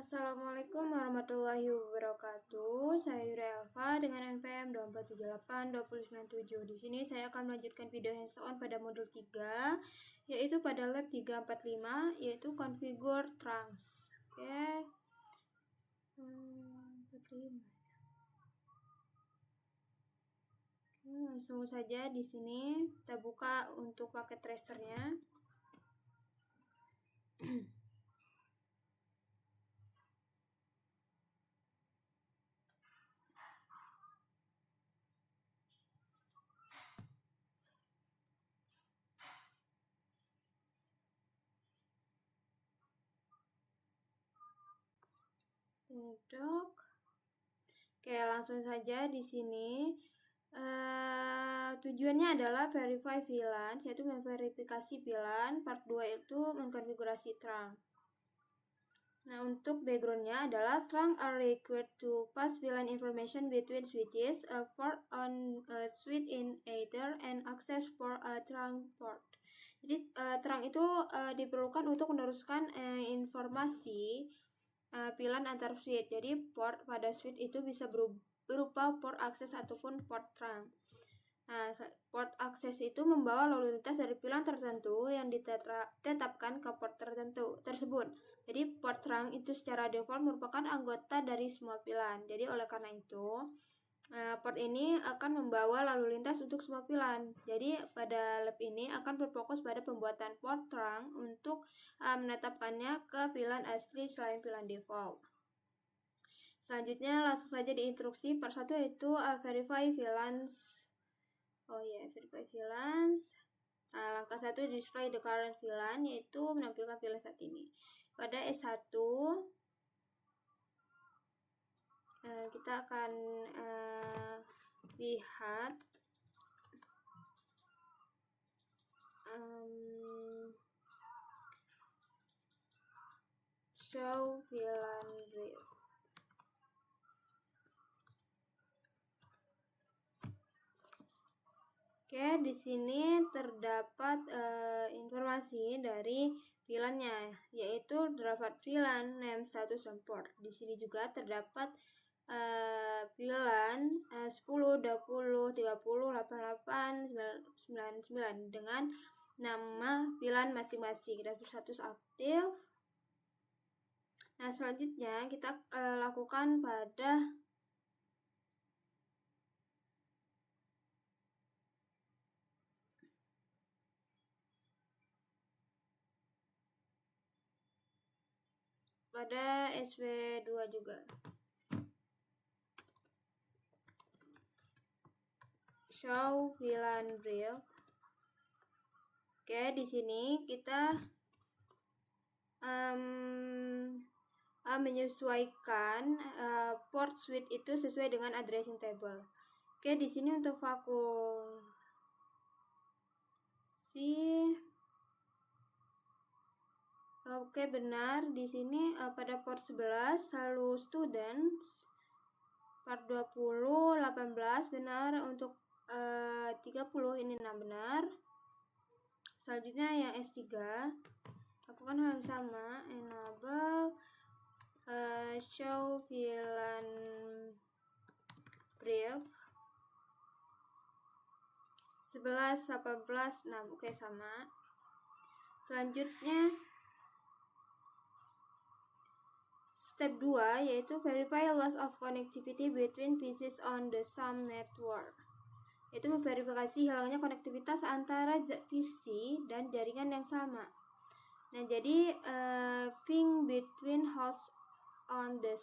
Assalamualaikum warahmatullahi wabarakatuh. Saya Yura Elva dengan NPM 2478-2097. Di sini saya akan melanjutkan video hands-on pada modul 3, yaitu pada lab 345, yaitu configure trunks. Oke. 45. Langsung saja di sini kita buka untuk paket tracernya. Oke, langsung saja di sini. Tujuannya adalah verify VLAN, yaitu memverifikasi VLAN. Part 2 itu mengkonfigurasi trunk. Nah, untuk backgroundnya adalah trunk are required to pass VLAN information between switches, a port on a switch in either, and access for a trunk port. Jadi, trunk itu diperlukan untuk meneruskan informasi VLAN antar switch. Jadi, port pada switch itu bisa berupa port akses ataupun port trunk. Nah, port akses itu membawa lalu lintas dari VLAN tertentu yang ditetapkan ke port tertentu tersebut. Jadi, port trunk itu secara default merupakan anggota dari semua VLAN. Jadi, oleh karena itu, port ini akan membawa lalu lintas untuk semua VLAN. Jadi, pada lab ini akan berfokus pada pembuatan port trunk untuk menetapkannya ke VLAN asli selain VLAN default. Selanjutnya langsung saja di instruksi part 1 yaitu verify VLANs. Verify VLANs. Nah, langkah 1 display the current VLAN, yaitu menampilkan VLAN saat ini. Pada S1 kita akan lihat show VLAN brief. Oke, di sini terdapat informasi dari VLAN-nya, yaitu dapat VLAN, name, status, dan port. Di sini juga terdapat VLAN 10, 20, 30, 88, 99 dengan nama VLAN masing-masing dan status aktif. Nah, selanjutnya kita lakukan pada SW2 juga. Show VLAN brief. Oke, di sini kita menyesuaikan port switch itu sesuai dengan addressing table. Oke, di sini untuk vakum Oke, benar. Di sini pada port 11 selalu students. Part 20, 18 benar. Untuk 30 ini 6 benar. Selanjutnya yang S3 lakukan hal yang sama, enable show VLAN brief 11, 18, 6. Oke, sama. Selanjutnya step 2 yaitu verify loss of connectivity between pieces on the same network. Itu memverifikasi hilangnya konektivitas antara PC dan jaringan yang sama. Nah, jadi ping between hosts on the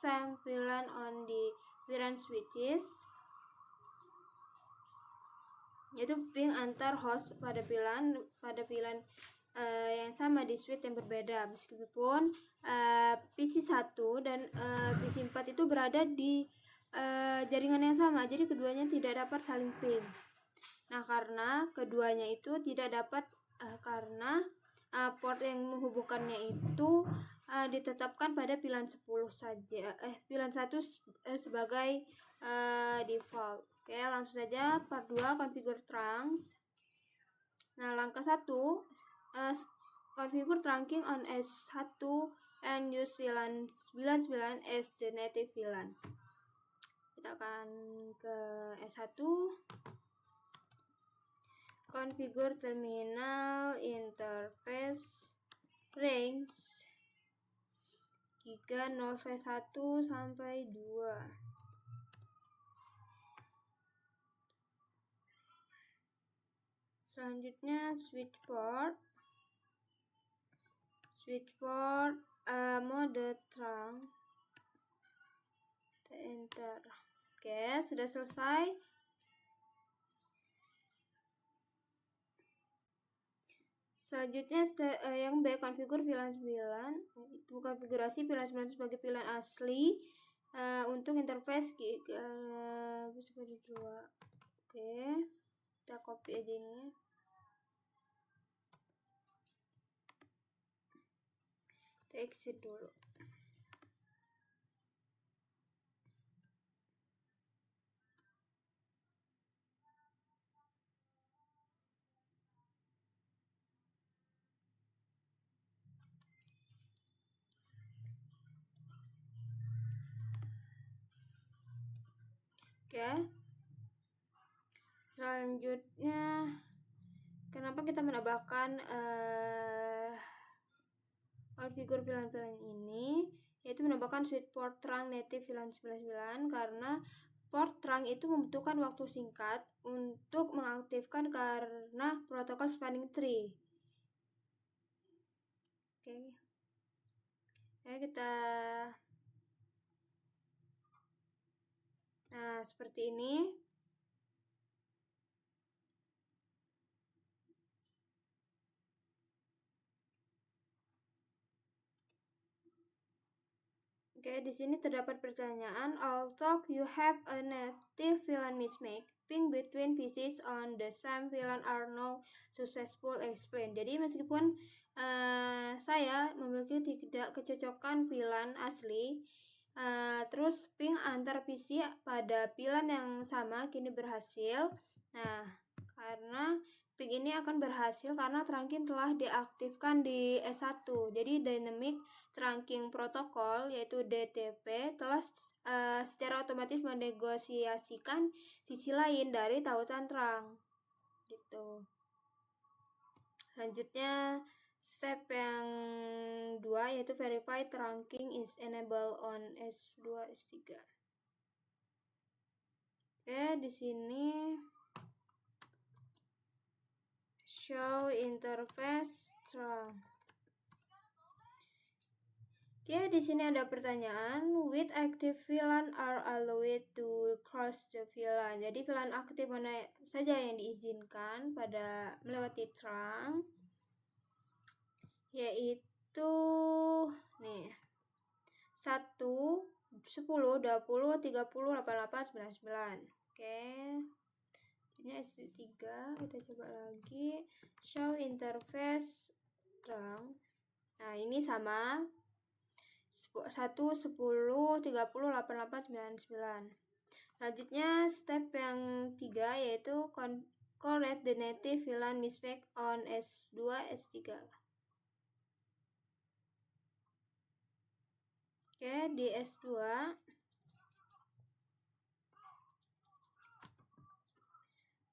same VLAN on the VLAN switches, yaitu ping antar host pada VLAN yang sama di switch yang berbeda, meskipun PC 1 dan PC 4 itu berada di jaringan yang sama, jadi keduanya tidak dapat saling ping. Nah, karena keduanya itu tidak dapat karena port yang menghubungkannya itu ditetapkan pada VLAN 10 saja, VLAN 1 sebagai default. Oke, langsung saja part 2 configure trunks. Nah, langkah 1 configure trunking on S1 and use VLAN 99 as the native VLAN. Kita akan ke S1. Configure terminal interface range giga 0/1 sampai 2. Selanjutnya switch port mode trunk. Kita enter. Oke, sudah selesai. Selanjutnya yang B, konfigur VLAN 9. Konfigurasi VLAN 9 sebagai VLAN asli untuk interface seperti 2. Oke, kita copy aja ini. Kita exit dulu. Oke. Selanjutnya, kenapa kita menambahkan konfigur VLAN ini, yaitu menambahkan switch port trunk native VLAN 99 karena port trunk itu membutuhkan waktu singkat untuk mengaktifkan karena protokol spanning tree. Oke. Ya, nah, seperti ini. Oke, di sini terdapat pertanyaan. Although you have a native VLAN mismatch, ping between pieces on the same VLAN are now successful explained. Jadi meskipun saya memiliki tidak kecocokan VLAN asli, terus ping antar PC pada VLAN yang sama kini berhasil. Nah, karena ping ini akan berhasil karena trunking telah diaktifkan di S1. Jadi Dynamic Trunking Protocol yaitu DTP telah secara otomatis menegosiasikan sisi lain dari tautan trunk. Gitu. Selanjutnya step yang 2 yaitu verify trunking is enabled on S2 S3. Oke, di sini show interface trunk. Oke, di sini ada pertanyaan, with active VLAN are allowed to cross the VLAN. Jadi VLAN aktif mana saja yang diizinkan pada melewati trunk, yaitu nih 1, 10, 20, 30, 88, 99. Oke. Ini S3, kita coba lagi show interface trunk. Nah, ini sama 1, 10, 30, 88, 99. Selanjutnya step yang 3 yaitu correct the native VLAN mismatch on S2 S3. Oke, di S2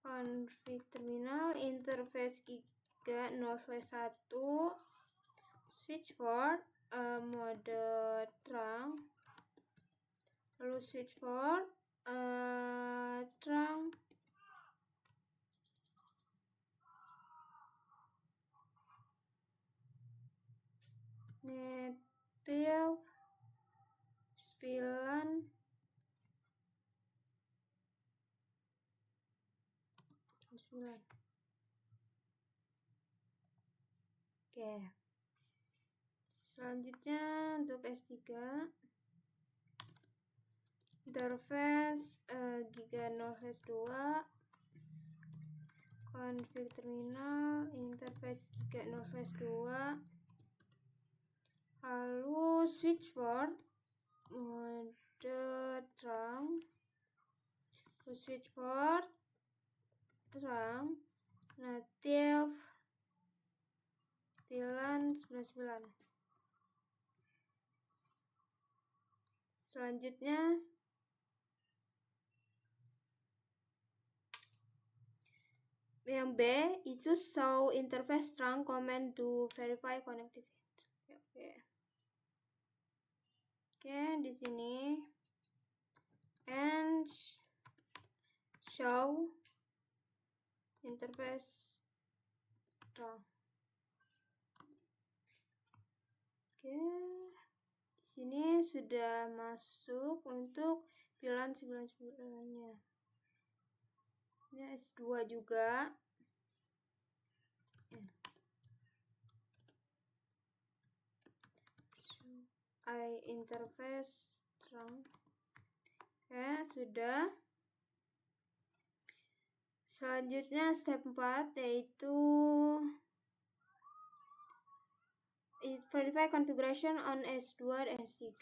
config terminal interface giga 0/1 switch port mode trunk, lalu switch port trunk native VLAN 9. Oke. Selanjutnya untuk S3 interface giga 0/2 config terminal interface giga 0/2 lalu switch port mode trunk, switch port trunk native VLAN 99. Selanjutnya yang B, itu show interface strong command to verify connectivity. Oke, di sini and show interface strong. Oke, di sini sudah masuk untuk pilihan 99-nya. Ini S2 juga. Interface strong. Oke, sudah. Selanjutnya step 4 yaitu verify configuration on S2 dan S3.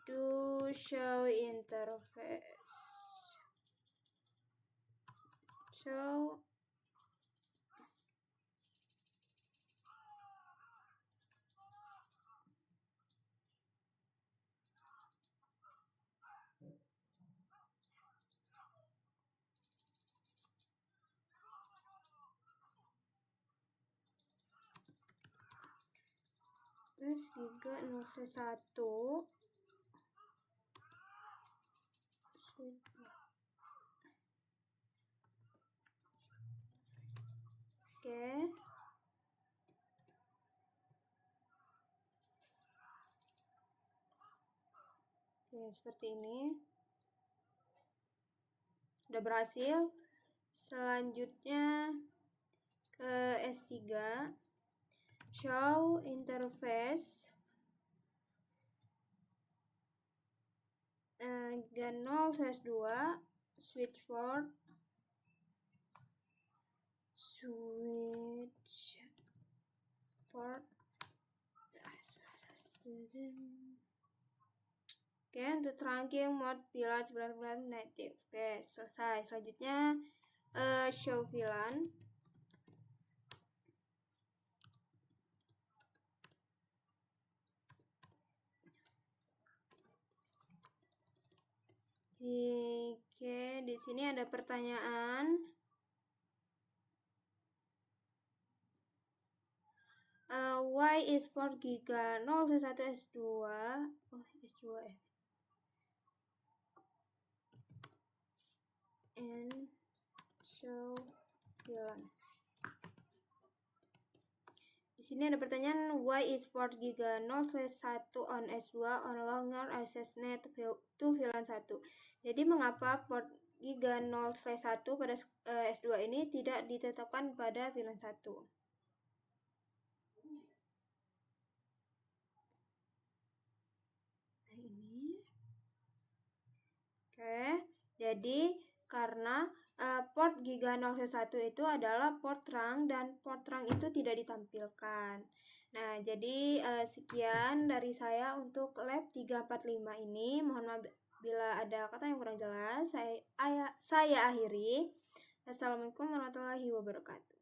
Do show interface. Show terus Giga 0/1 Oke. Oke, seperti ini. Udah berhasil. Selanjutnya ke S3. Show interface GAN 0/2 switch port Oke, untuk trunking mode VLAN 9 native. Oke, selesai. Selanjutnya show VLAN. Oke, di sini ada pertanyaan. Why is port Giga 0/1 S2? Oh, S2 ya. And show VLAN. Di sini ada pertanyaan, why is port Giga 0/1 on S2 on longer accessnet to VLAN 1? Jadi mengapa port Giga 0/1 pada S2 ini tidak ditetapkan pada VLAN 1? Nah, ini. Oke, jadi karena port Giga 0/1 itu adalah port terang dan port terang itu tidak ditampilkan. Nah, jadi sekian dari saya untuk lab 345 ini. Mohon maaf bila ada kata yang kurang jelas. Saya akhiri. Assalamualaikum warahmatullahi wabarakatuh.